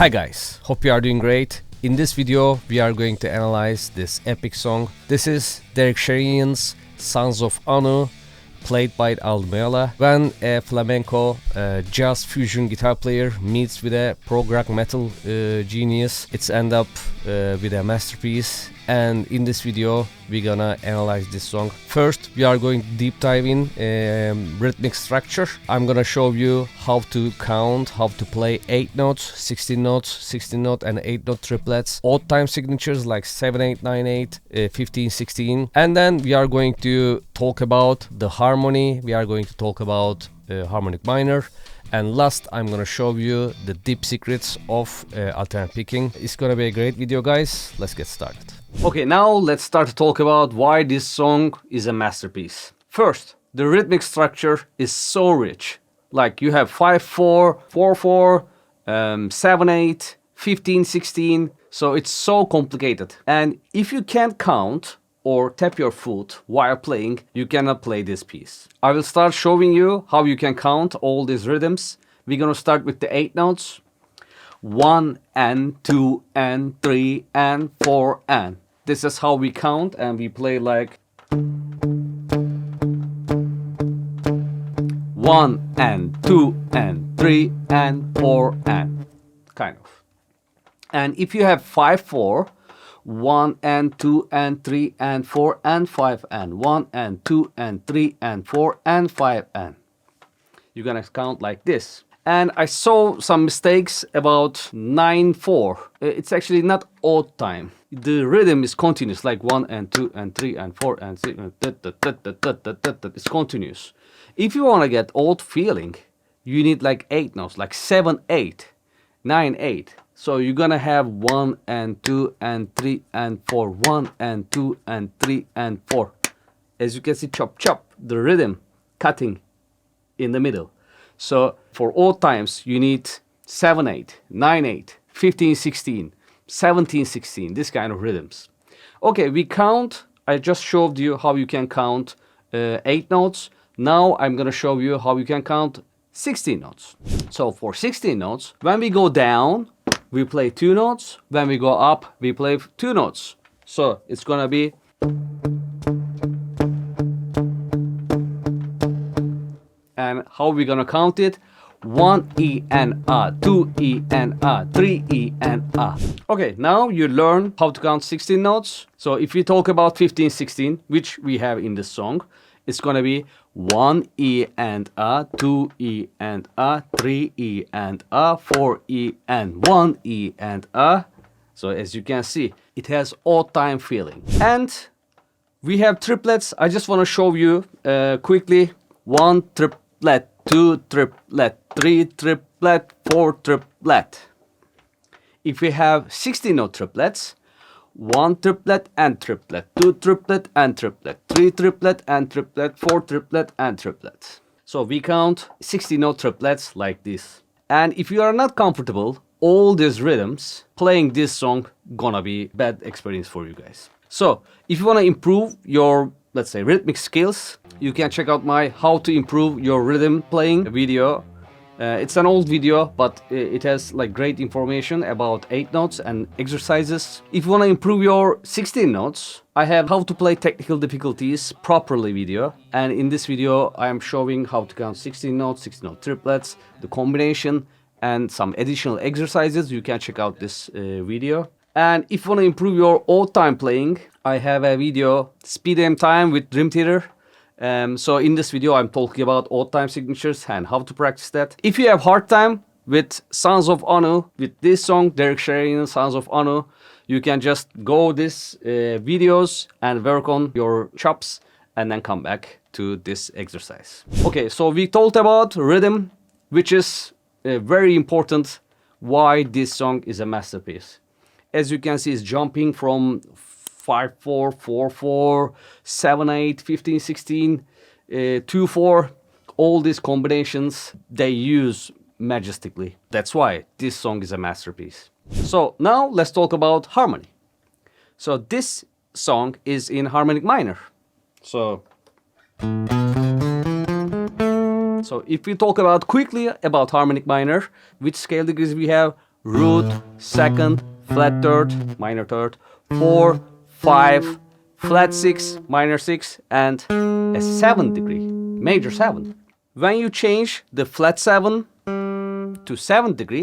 Hi guys, hope you are doing great. In this video, we are going to analyze this epic song. This is Derek Sherinian's Sons of Anu, played by Meola. When a flamenco jazz fusion guitar player meets with a prog rock metal genius, it's end up with a masterpiece. And in this video, we're gonna analyze this song. First, we are going to deep dive in rhythmic structure. I'm gonna show you how to count, how to play 8 notes, 16 notes, 16 note and 8 note triplets, odd time signatures like 7, 8, 9, 8, 15, 16. And then we are going to talk about the harmony. We are going to talk about harmonic minor. And last, I'm gonna show you the deep secrets of alternate picking. It's gonna be a great video, guys. Let's get started. Okay, now let's start to talk about why this song is a masterpiece. First, the rhythmic structure is so rich. Like you have 5/4, 4/4, 7/8, 15/16. So it's so complicated. And if you can't count or tap your foot while playing, you cannot play this piece. I will start showing you how you can count all these rhythms. We're gonna start with the 8 notes. 1 and 2 and 3 and 4 and. This is how we count, and we play like 1 and 2 and 3 and 4 and kind of. And if you have 5/4, 1 and 2 and 3 and 4 and 5 and 1 and 2 and 3 and 4 and 5 and. You're gonna count like this. And I saw some mistakes about 9/4. It's actually not odd time. The rhythm is continuous, like 1 and 2 and 3 and 4 and 6. It's continuous. If you want to get odd feeling, you need like 8 notes, like 7/8, 9/8. So you're gonna have 1 and 2 and 3 and 4, 1 and 2 and 3 and 4. As you can see, chop chop, the rhythm cutting in the middle. So for odd times, you need 7/8, 9/8, 15/16, 17/16, this kind of rhythms. Okay, we count. I just showed you how you can count 8 notes. Now I'm gonna show you how you can count 16 notes. So for 16 notes, when we go down, we play 2 notes. When we go up, we play 2 notes. So it's gonna be. And how we gonna count it? 1 E and A, 2 E and A, 3 E and A. Okay, now you learn how to count 16 notes. So if we talk about 15/16, which we have in this song, it's gonna be 1 E and A, 2 E and A, 3 E and A, 4 E and 1 E and A. So as you can see, it has odd time feeling. And we have triplets. I just want to show you quickly. 1 triplet, 2 triplet, 3 triplet, 4 triplet. If we have 16 note triplets, 1 triplet and triplet, 2 triplet and triplet, 3 triplet and triplet, 4 triplet and triplet. So we count 60 note triplets like this. And if you are not comfortable, all these rhythms, playing this song gonna be bad experience for you guys. So if you wanna improve your, let's say, rhythmic skills, you can check out my how to improve your rhythm playing video. It's an old video, but it has like great information about 8 notes and exercises. If you want to improve your 16 notes, I have how to play technical difficulties properly video. And in this video, I am showing how to count 16 notes, 16 note triplets, the combination, and some additional exercises. You can check out this video. And if you want to improve your odd time playing, I have a video, Speed and Time with Dream Theater. So in this video, I'm talking about odd time signatures and how to practice that. If you have hard time with Sons of Anu, with this song, Derek Sherinian, Sons of Anu, you can just go this videos and work on your chops and then come back to this exercise. Okay, so we talked about rhythm, which is very important why this song is a masterpiece. As you can see, it's jumping from 5/4, 4/4, 7/8, 15/16, 2/4. All these combinations they use majestically. That's why this song is a masterpiece. So now let's talk about harmony. So this song is in harmonic minor. So if we talk about quickly about harmonic minor, which scale degrees we have? root, second, flat third, minor third, 4, 5, flat 6, minor 6, and a 7th degree, major 7. When you change the flat 7 to 7th degree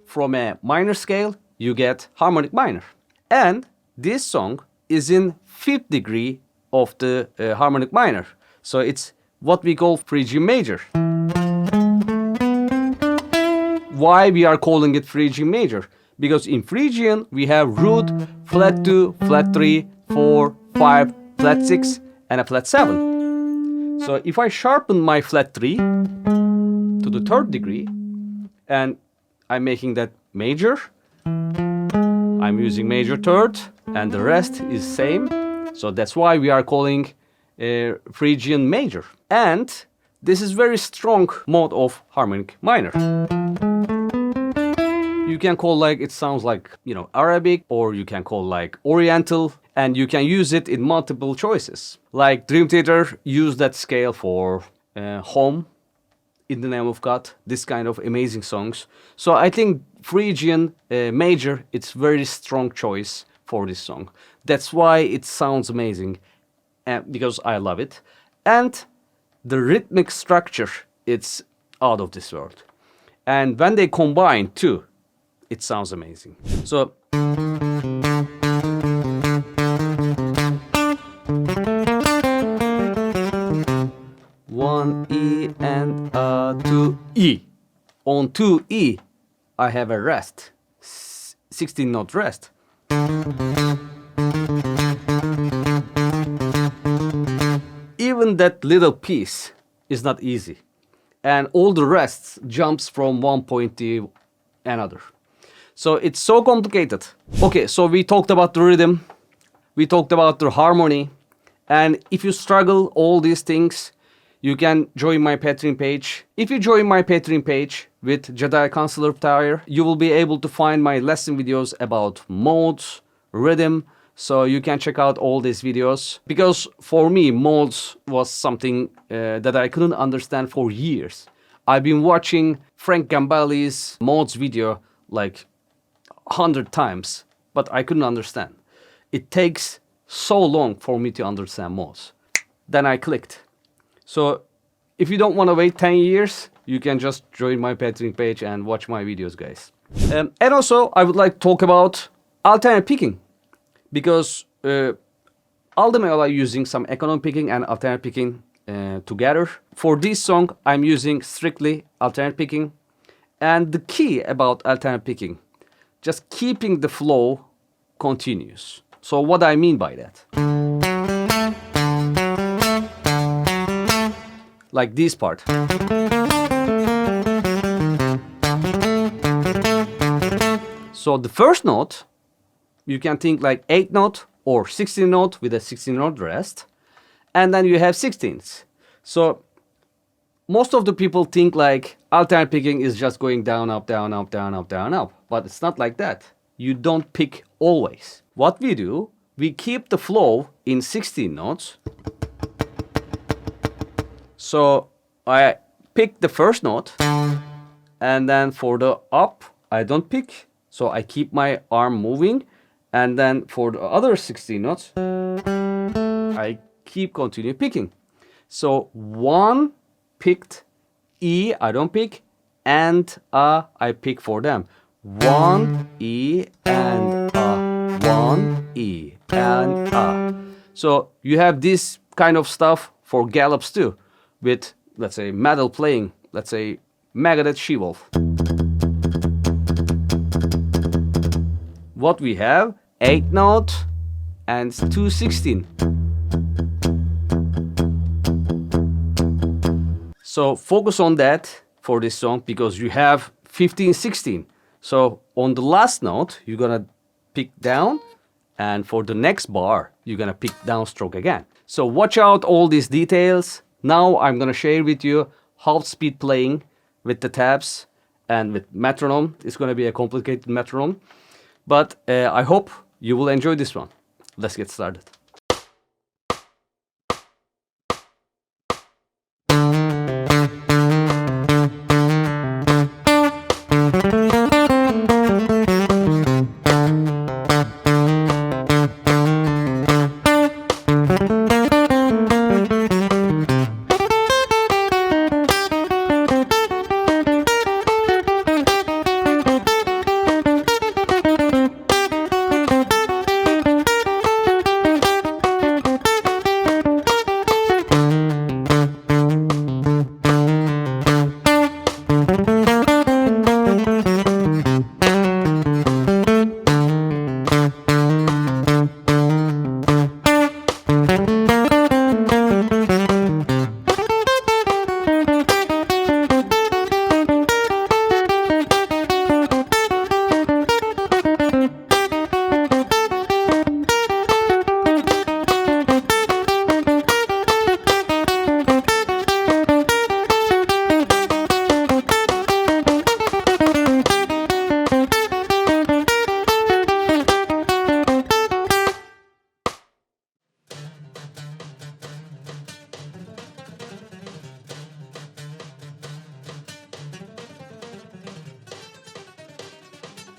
from a minor scale, you get harmonic minor. And this song is in 5th degree of the harmonic minor. So it's what we call Phrygian major. Why we are calling it Phrygian major? Because in Phrygian we have root, flat 2, flat 3, 4, 5, flat 6, and a flat 7. So if I sharpen my flat 3 to the 3rd degree, and I'm making that major, I'm using major 3rd, and the rest is same. So that's why we are calling Phrygian major. And this is very strong mode of harmonic minor. You can call like, it sounds like, Arabic, or you can call like Oriental, and you can use it in multiple choices. Like Dream Theater used that scale for Home, In the Name of God, this kind of amazing songs. So I think Phrygian major, it's very strong choice for this song. That's why it sounds amazing, because I love it. And the rhythmic structure, it's out of this world. And when they combine too, it sounds amazing. So one E and a 2 E. On 2 E, I have a rest, 16 note rest. Even that little piece is not easy, and all the rests jumps from one point to another. So it's so complicated. Okay, so we talked about the rhythm, we talked about the harmony, and if you struggle all these things, you can join my Patreon page. If you join my Patreon page with Jedi Counselor Tire, you will be able to find my lesson videos about modes, rhythm, so you can check out all these videos. Because for me, modes was something that I couldn't understand for years. I've been watching Frank Gambale's modes video like 100 times, but I couldn't understand. It takes so long for me to understand modes. Then I clicked. So if you don't want to wait 10 years, you can just join my Patreon page and watch my videos, guys. And also, I would like to talk about alternate picking, because all the Meola using some economic picking and alternate picking together. For this song, I'm using strictly alternate picking. And the key about alternate picking, just keeping the flow continuous. So what I mean by that? Like this part. So the first note, you can think like 8th note or 16th note with a 16th note rest. And then you have 16ths. So most of the people think like alternate picking is just going down, up, down, up, down, up, down, up. But it's not like that. You don't pick always. What we do, we keep the flow in 16 notes. So I pick the first note, and then for the up, I don't pick. So I keep my arm moving. And then for the other 16 notes, I continue picking. So 1 picked, E, I don't pick, and A, I pick for them. 1, E, and A. 1, E, and A. So you have this kind of stuff for gallops too, with, let's say, metal playing, let's say, Megadeth She-Wolf. What we have, 8th note and 2/16. So focus on that for this song, because you have 15/16. So on the last note, you're gonna pick down, and for the next bar, you're gonna pick downstroke again. So watch out all these details. Now I'm gonna share with you half speed playing with the tabs and with metronome. It's gonna be a complicated metronome, but I hope you will enjoy this one. Let's get started.